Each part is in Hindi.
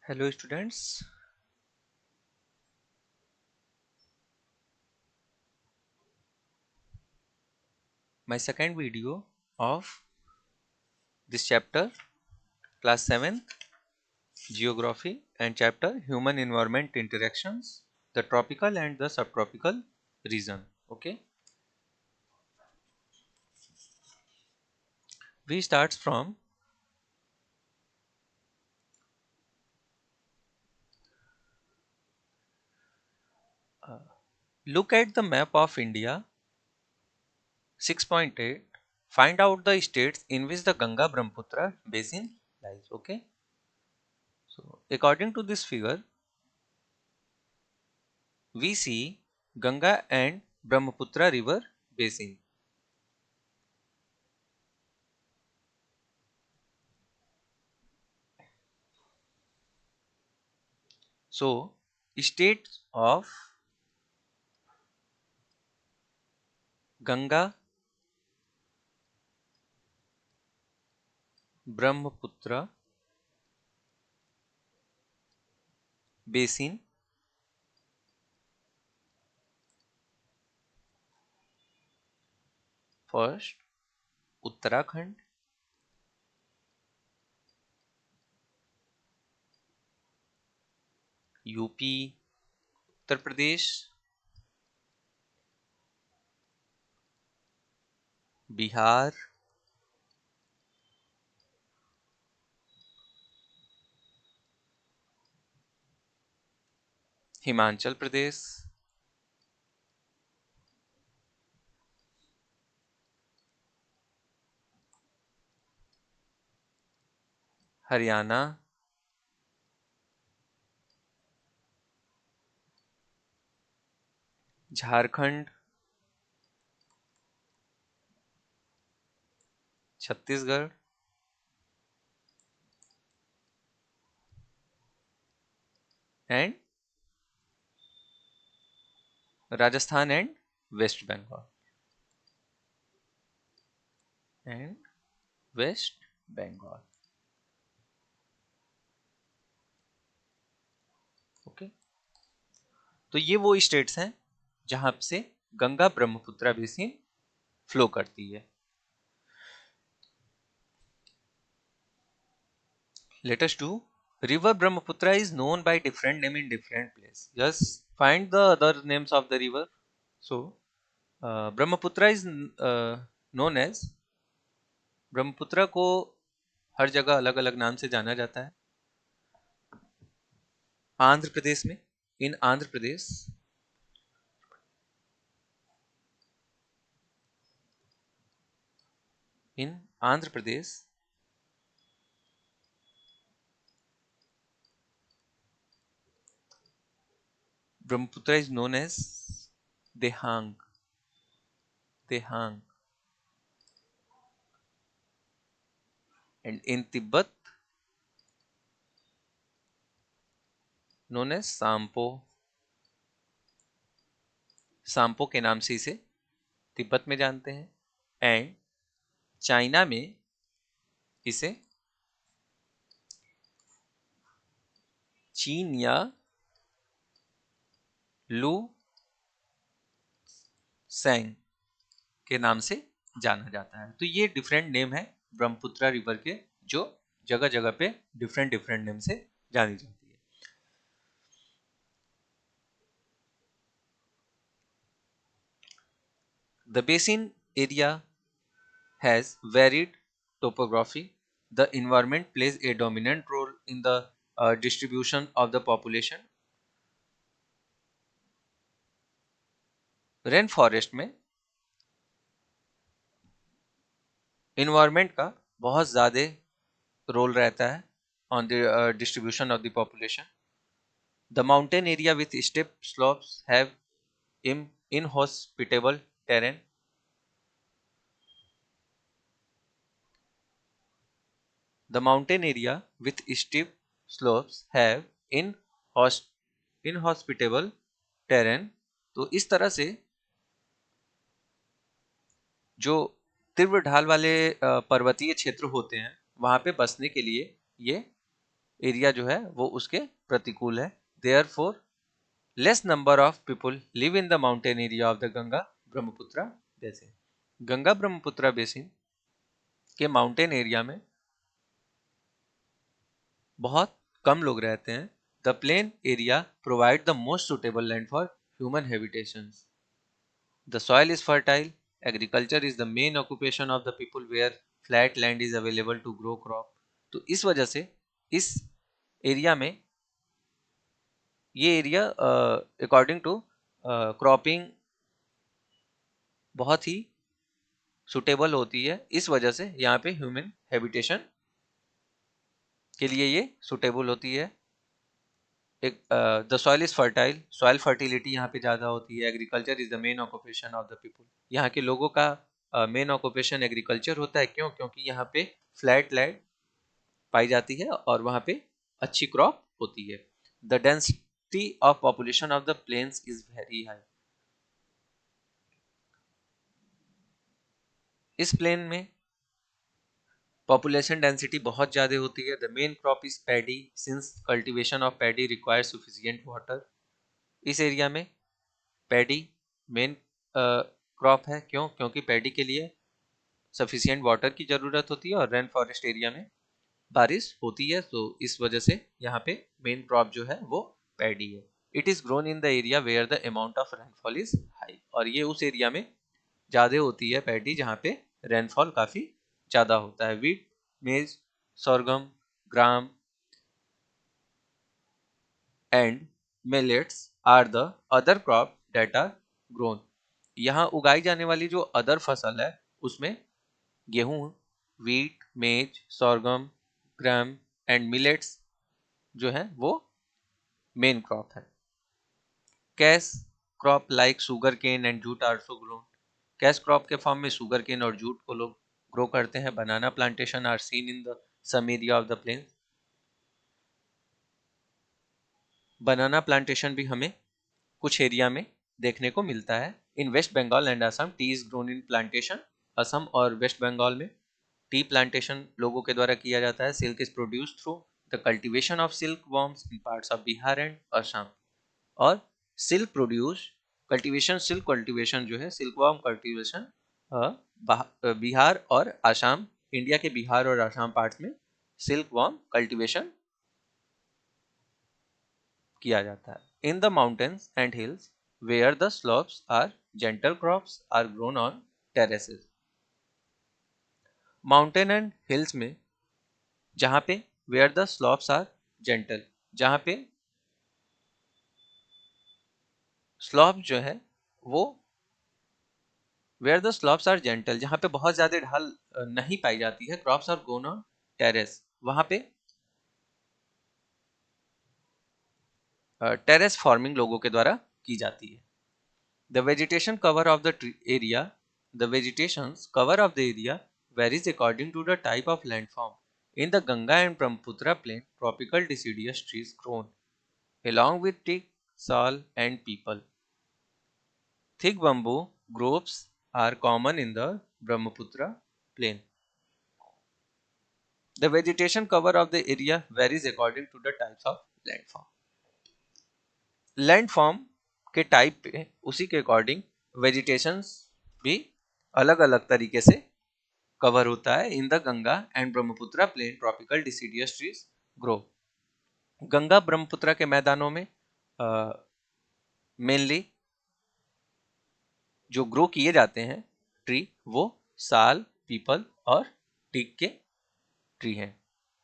Hello students, my second video of this chapter, class 7 geography and chapter human environment interactions, the tropical and the subtropical region. Okay, we starts from look at the map of India 6.8, find out the states in which the Ganga Brahmaputra basin lies. Okay, so according to this figure we see Ganga and Brahmaputra river basin. So states of Ganga, Brahmaputra basin. First, Uttarakhand, UP, Uttar Pradesh, Bihar, Himachal Pradesh, Haryana, Jharkhand, Chhattisgarh and Rajasthan and West Bengal and West Bengal. Okay, तो ये वो स्टेट्स हैं जहां से गंगा ब्रह्मपुत्र बेसिन फ्लो करती है. Let us do. River Brahmaputra is known by different name in different place. Just find the other names of the river. So, Brahmaputra is known as. Brahmaputra को हर जगह अलग अलग नाम से जाना जाता है. आंध्र प्रदेश में, इन आंध्र प्रदेश, इन Andhra Pradesh Brahmaputra is known as Dehang. Dehang. And in Tibet, known as Sampo. सांपो के नाम से इसे तिब्बत में जानते हैं. एंड चाइना में इसे चीन या लू सेंग के नाम से जाना जाता है. तो ये डिफरेंट नेम है ब्रह्मपुत्र रिवर के, जो जगह जगह पे डिफरेंट डिफरेंट नेम से जानी जाती है. The basin area has varied topography. The environment plays a dominant role in the distribution of the population. Rain forest में इन्वायरमेंट का बहुत ज़्यादा रोल रहता है on the distribution of the population. The mountain area with step slopes have inhospitable terrain. The mountain area with steep slopes have inhospitable terrain. तो इस तरह से जो तीव्र ढाल वाले पर्वतीय क्षेत्र होते हैं वहां पे बसने के लिए ये एरिया जो है वो उसके प्रतिकूल है। Therefore less number of people live in the mountain area of the Ganga Brahmaputra basin. Ganga Brahmaputra basin के माउंटेन एरिया में बहुत कम लोग रहते हैं। The plain area provide the most suitable land for human habitation. The soil is fertile. Agriculture is the main occupation of the people where flat land is available to grow crop. तो इस वजह से इस एरिया में, ये एरिया अकॉर्डिंग टू क्रॉपिंग बहुत ही सुटेबल होती है। इस वजह से यहाँ पे ह्यूमन हैबिटेशन के लिए ये सुटेबल होती है। एक the soil is fertile. Soil fertility यहाँ पे ज़्यादा होती है। Agriculture is the main occupation of the people. यहाँ के लोगों का मेन ऑक्यूपेशन एग्रीकल्चर होता है। क्यों? क्योंकि यहाँ पे फ्लैट लैंड पाई जाती है और वहाँ पे अच्छी क्रॉप होती है। The density of population of the plains is very high. इस प्लेन में पॉपुलेशन डेंसिटी बहुत ज़्यादा होती है। The main crop is paddy since cultivation of paddy require sufficient water. इस एरिया में पैडी मेन क्रॉप है। क्यों? क्योंकि पैडी के लिए सफिशिएंट वाटर की ज़रूरत होती है और रेन फॉरेस्ट एरिया में बारिश होती है, तो इस वजह से यहाँ पे मेन क्रॉप जो है वो पैडी है। It is grown in the area where the amount of rainfall is high. और ये उस एरिया में ज़्यादा होती है पैडी जहाँ पे रेनफॉल काफ़ी ज़्यादा होता है। वीट, मेज, sorghum, gram and millets are the other crop that are grown। यहाँ उगाई जाने वाली जो अदर फसल है उसमें गेहूं, वीट, मेज, sorghum, ग्राम एंड मिलेट्स जो है वो मेन क्रॉप है। Cash crop like sugarcane and jute are so grown. Cash crop के फॉर्म में शुगर केन और जूट को लोग ग्रो करते हैं। Banana plantation are seen in the some area of the plain. Banana plantation भी हमें कुछ एरिया में देखने को मिलता है। In West Bengal and Assam tea is grown in plantation. Assam और वेस्ट बंगाल में टी प्लांटेशन लोगों के द्वारा किया जाता है। Silk is produce through the cultivation of silkworms in parts of Bihar and Assam. और silk produce cultivation, silk cultivation जो है सिल्क वॉर्म कल्टीवेशन बिहार और आसाम, इंडिया के बिहार और आसाम पार्ट्स में सिल्क वॉर्म कल्टीवेशन किया जाता है। In the mountains and hills where the slopes are gentle crops are grown on terraces. Mountain and hills में जहाँ पे where the slopes are gentle, जहाँ पे स्लोप जो है वो where the slopes are gentle, जहाँ पे बहुत ज्यादा ढाल नहीं पाई जाती है। Crops are grown on terrace, वहाँ पे टेरेस फार्मिंग लोगों के द्वारा की जाती है। The vegetation cover of the area, the vegetation's cover of the area varies according to the type of landform. In the Ganga and Brahmaputra plain, tropical deciduous trees grown along with teak, sal and peepal. Thick bamboo groves are common in the Brahmaputra plain. The vegetation cover of the area varies according to the types of landform. Landform के टाइप पे उसी के अकॉर्डिंग वेजिटेशंस भी अलग अलग तरीके से कवर होता है। In the Ganga and Brahmaputra plain tropical deciduous trees grow. Ganga Brahmaputra के मैदानों में मेनली जो ग्रो किए जाते हैं ट्री वो साल, पीपल और टीक के ट्री हैं।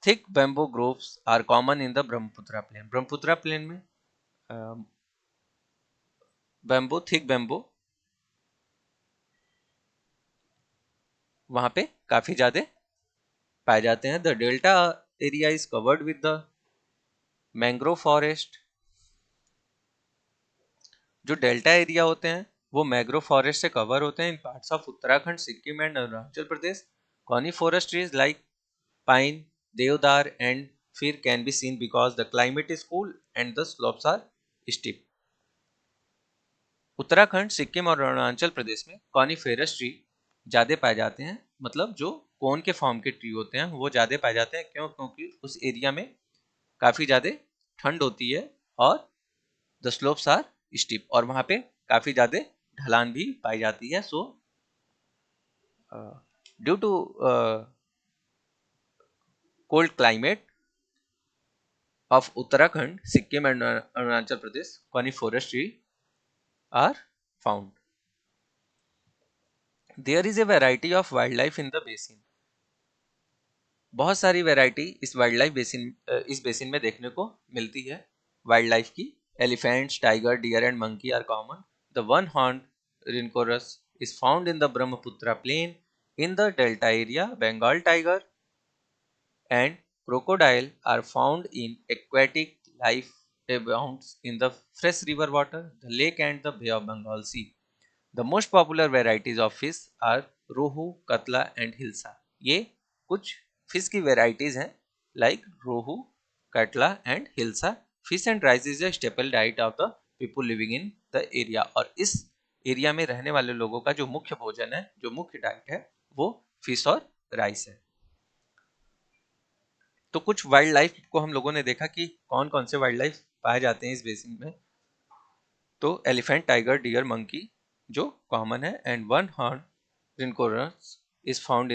Thick bamboo groves are common in the Brahmaputra plain. Brahmaputra plain में बैम्बो, थिक बैम्बो वहां पे काफी ज्यादा पाए जाते हैं। The delta area is covered with the mangrove forest. जो डेल्टा एरिया होते हैं वो मैंग्रोव फॉरेस्ट से कवर होते हैं। In parts of Uttarakhand, Sikkim and Arunachal Pradesh coniferous trees like pine, deodar and fir can be seen because the climate is cool and the slopes are steep. Uttarakhand, Sikkim और अरुणाचल प्रदेश में कॉनिफेरस ट्री ज्यादा पाए जाते हैं। मतलब जो कोन के फॉर्म के ट्री होते हैं वो ज्यादा पाए जाते हैं। क्यों? क्योंकि उस एरिया में काफी ज्यादा ठंड होती है और द स्लोप्स आर स्टीप, और वहां पे काफी ज्यादा ढलान भी पाई जाती है. So due to cold climate of Uttarakhand, Sikkim and Arunachal Pradesh, coniferous trees are found. There is a variety of wildlife in the basin. बहुत सारी वैरायटी इस वाइल्ड लाइफ बेसिन इस बेसिन में देखने को मिलती है. वाइल्ड लाइफ की elephants, tiger, deer and monkey are common. The one horn rhinoceros is found in the Brahmaputra plain. In the delta area, Bengal tiger and crocodile are found in aquatic life abounds in the fresh river water, the lake and the Bay of Bengal Sea. The most popular varieties of fish are rohu, katla and hilsa. ये कुछ fish की varieties हैं like rohu, katla and hilsa. Fish and rice is a staple diet of the people living in the area. और इस एरिया में रहने वाले लोगों का जो मुख्य भोजन है, जो मुख्य डाइट है, वो फिश और राइस है. तो कुछ वाइल्ड लाइफ को हम लोगों ने देखा कि कौन कौन से वाइल्ड लाइफ पाए जाते हैं इस बेसिन में. तो एलिफेंट, टाइगर, डियर, मंकी जो कॉमन है, and one horn rhinoceros is found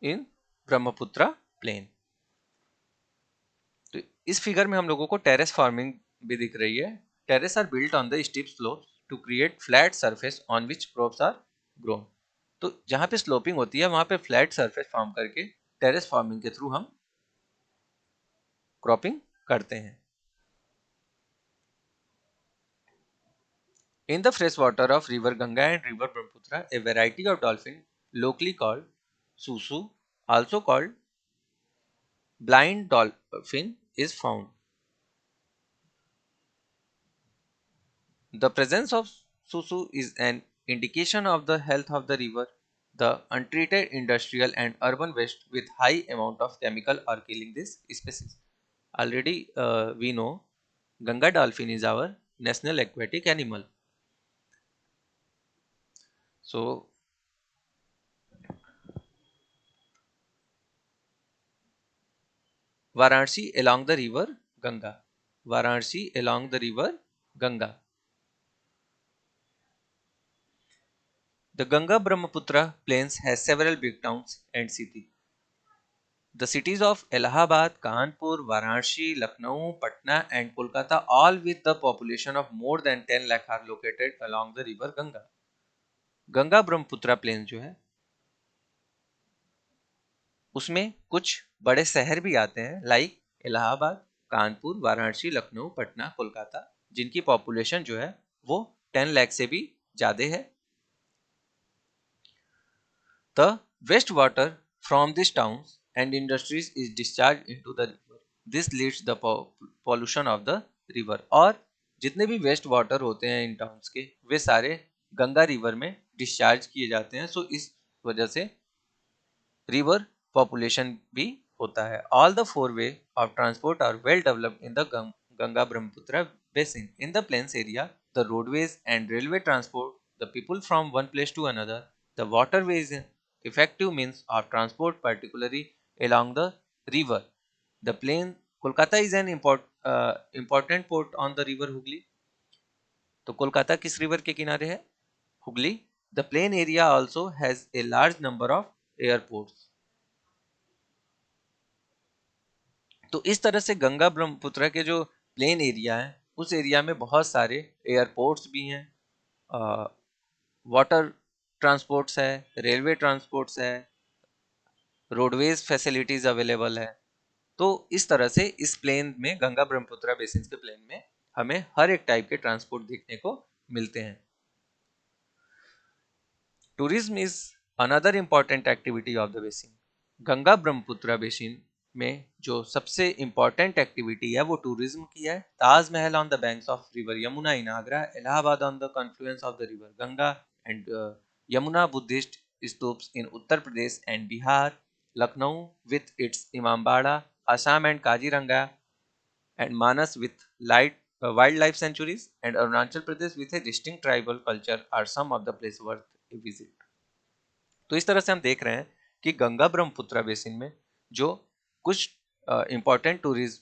in Brahmaputra plain. तो इस फिगर में हम लोगों को टेरेस फार्मिंग भी दिख रही है. Terrace are built on the steep slopes to create flat surface on which crops are grown. तो जहां पे स्लोपिंग होती है वहां पे फ्लैट सरफेस फॉर्म करके टेरेस फार्मिंग के थ्रू हम क्रॉपिंग करते हैं. In the fresh water of river Ganga and river Brahmaputra, a variety of dolphin, locally called susu, also called blind dolphin, is found. The presence of susu is an indication of the health of the river. The untreated industrial and urban waste with high amount of chemical are killing this species. Already we know Ganga dolphin is our national aquatic animal. So Varanasi along the river Ganga. Varanasi along the river Ganga. The Ganga Brahmaputra plains has several big towns and cities. The cities of Allahabad, Kanpur, Varanasi, Lucknow, Patna, and Kolkata, all with the population of more than 10 lakh, are located along the river Ganga. Ganga Brahmaputra plain जो है उसमें कुछ बड़े शहर भी आते हैं लाइक इलाहाबाद, कानपुर, वाराणसी, लखनऊ, पटना, कोलकाता, जिनकी पॉपुलेशन जो है वो 10 लाख से भी ज्यादा है. The wastewater from these towns and industries is discharged into the river. This leads the pollution of the river. और जितने भी वेस्ट वाटर होते हैं इन टाउन्स के वे सारे गंगा रिवर में डिस्चार्ज किए जाते हैं. सो इस वजह से रिवर पॉपुलेशन भी होता है. All the four way of transport are well developed in the Ganga Brahmaputra basin. In the plains area, the roadways and railway transport the people from one place to another. The waterways effective means of transport, particularly along the river. The plain Kolkata is an important port on the river Hooghly. तो कोलकाता किस रिवर के किनारे है? Hooghly. The plain area also has a large number of airports. तो इस तरह से गंगा ब्रह्मपुत्र के जो प्लेन एरिया है उस एरिया में बहुत सारे एयरपोर्ट्स भी हैं, वाटर ट्रांसपोर्ट्स है, रेलवे ट्रांसपोर्ट्स है, रोडवेज फैसिलिटीज अवेलेबल है. तो इस तरह से इस प्लेन में गंगा ब्रह्मपुत्र बेसिन के प्लेन में हमें हर एक टाइप के ट्रांसपोर्ट देखने को मिलते हैं. Tourism is another important activity of the basin. Ganga Brahmaputra basin में जो सबसे इम्पॉर्टेंट एक्टिविटी है वो टूरिज्म की है. Taj Mahal on the banks of river Yamuna in Agra, Allahabad on the Confluence of the river Ganga and Yamuna, Buddhist stupas in Uttar Pradesh and Bihar, Lucknow with its Imambara, Assam and Kaziranga, and Manas with wildlife sanctuaries, and Arunachal Pradesh with a distinct tribal culture are some of the places worth a visit. तो इस तरह से हम देख रहे हैं कि गंगा ब्रह्मपुत्र बेसिन में जो कुछ इंपॉर्टेंट टूरिस्ट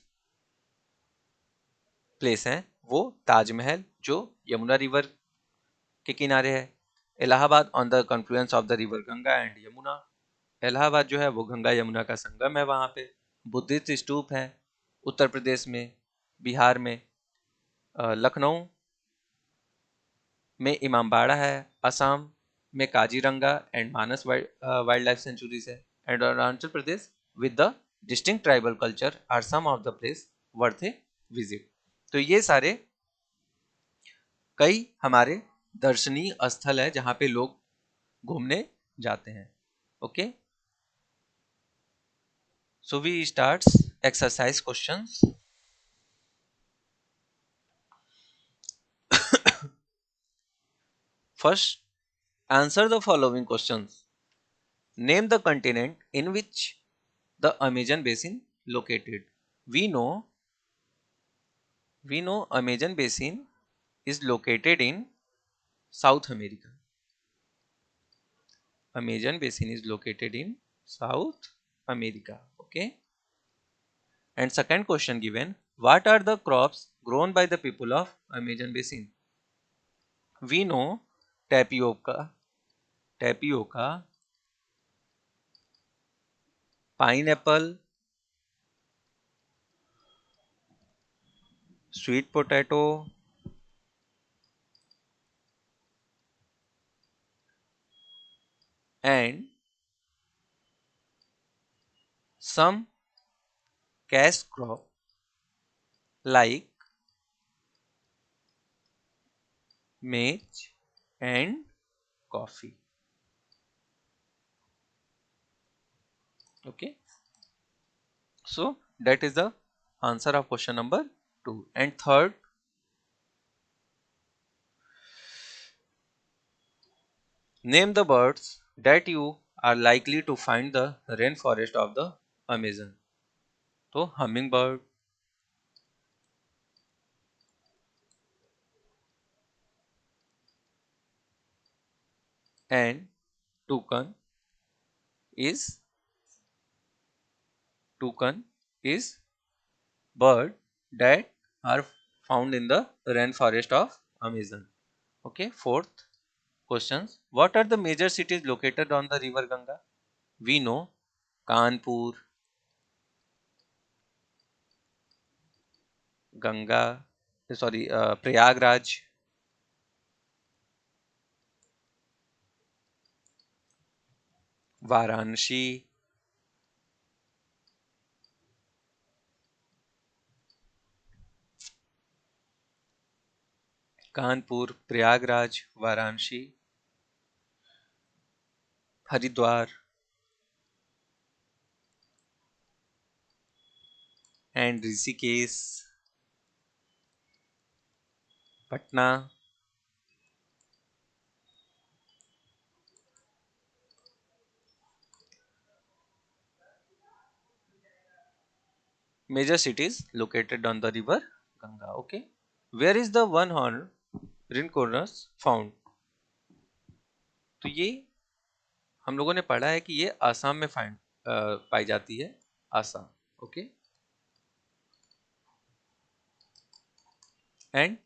प्लेस हैं, वो ताजमहल जो यमुना रिवर के किनारे है, Allahabad on the Confluence of the river Ganga and Yamuna, Allahabad जो है वो गंगा यमुना का संगम है वहाँ पे, बुद्धिस्ट स्तूप है उत्तर प्रदेश में, बिहार में, लखनऊ में इमामबाड़ा है, असम में Kaziranga and Manas wildlife sanctuaries है, and Arunachal Pradesh with the distinct tribal culture are some of the place worth a visit. तो ये सारे कई हमारे दर्शनीय स्थल है जहाँ पे लोग घूमने जाते हैं। Okay, so we starts exercise questions. First, answer the following questions. Name the continent in which the Amazon basin located. We know Amazon basin is located in South America. Amazon basin is located in South America. Okay. And second question given, what are the crops grown by the people of Amazon basin? We know tapioca, pineapple, sweet potato, and some cash crop like maize and coffee. Okay, so that is the answer of question number 2. And third, name the birds that you are likely to find the rainforest of the Amazon. So hummingbird, and toucan is toucan is bird that are found in the rainforest of Amazon. Okay, fourth questions. What are the major cities located on the river Ganga? We know Kanpur, Prayagraj, Varanasi, Kanpur, Prayagraj, Varanasi, Haridwar and Rishikesh, Patna. Major cities located on the river Ganga. Okay. Where is the one horn rhinoceros found? तो ये हम लोगों ने पढ़ा है कि ये आसाम में पाई जाती है, Assam. Okay. And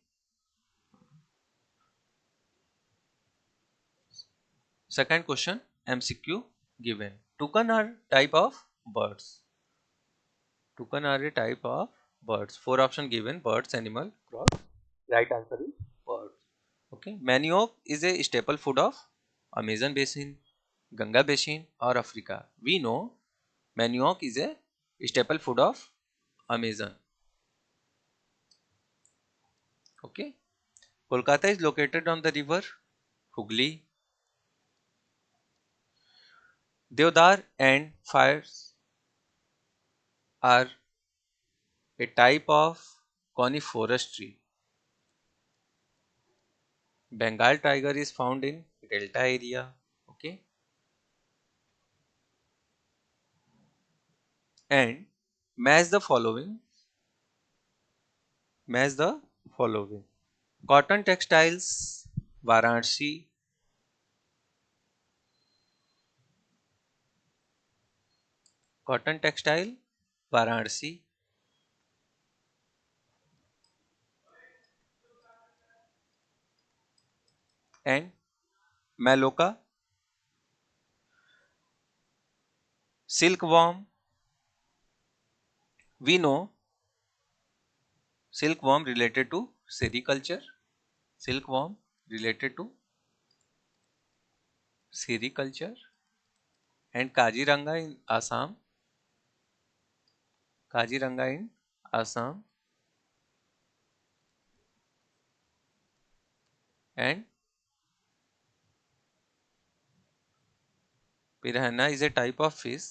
second question, MCQ given. Toucan are type of birds. Toucan are a type of birds. 4 option given: birds, animal, crops. Right answer is birds. Okay. Manioc is a staple food of Amazon basin, Ganga basin, or Africa. We know manioc is a staple food of Amazon. Okay. Kolkata is located on the river Hooghly. Deodar and fires are a type of coniferous tree. Bengal tiger is found in delta area. Okay. And match the following. Match the following. Cotton textiles, Varanasi. Cotton textile, Varanasi. And Maloka, silkworm. We know silkworm related to sericulture. Silkworm related to sericulture. And Kaziranga in Assam. Kaziranga in Assam. And piranha is a type of fish.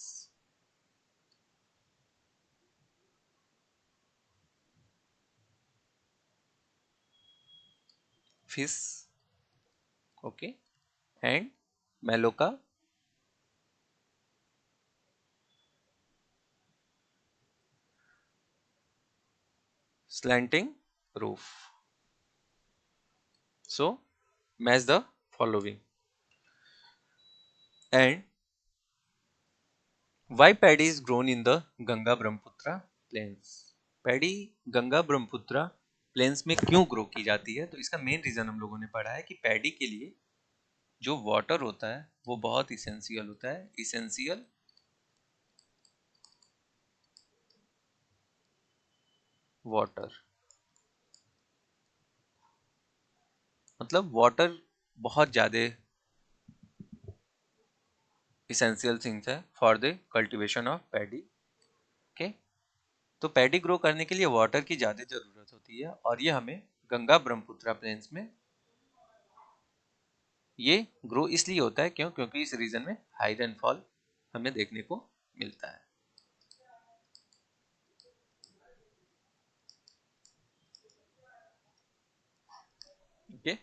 Fish. Okay. And Maloka, slanting roof. So match the following. And why paddy is grown in the Ganga Brahmaputra plains? Paddy Ganga Brahmaputra plains में क्यों ग्रो की जाती है? तो इसका मेन रीजन हम लोगों ने पढ़ा है कि पैडी के लिए जो वाटर होता है वो बहुत इसेंशियल होता है. इसेंशियल वाटर मतलब वाटर बहुत ज़्यादा इसेंशियल थिंग्स है for the cultivation of paddy. Okay, तो पैडी ग्रो करने के लिए वाटर की ज़्यादा ज़रूरत होती है और ये हमें गंगा ब्रह्मपुत्र प्लेन्स में ये ग्रो इसलिए होता है क्योंकि इस रीजन में हाई रेनफॉल हमें देखने को मिलता है. Okay,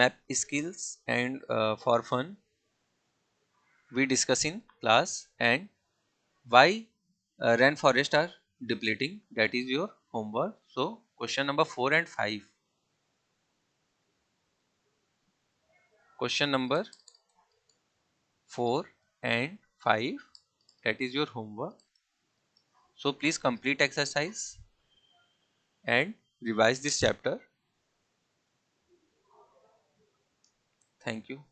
map skills and for fun we discuss in class. And why rainforest are depleting, that is your homework. So question number 4 and 5, question number 4 and 5, that is your homework. So please complete exercise and revise this chapter. Thank you.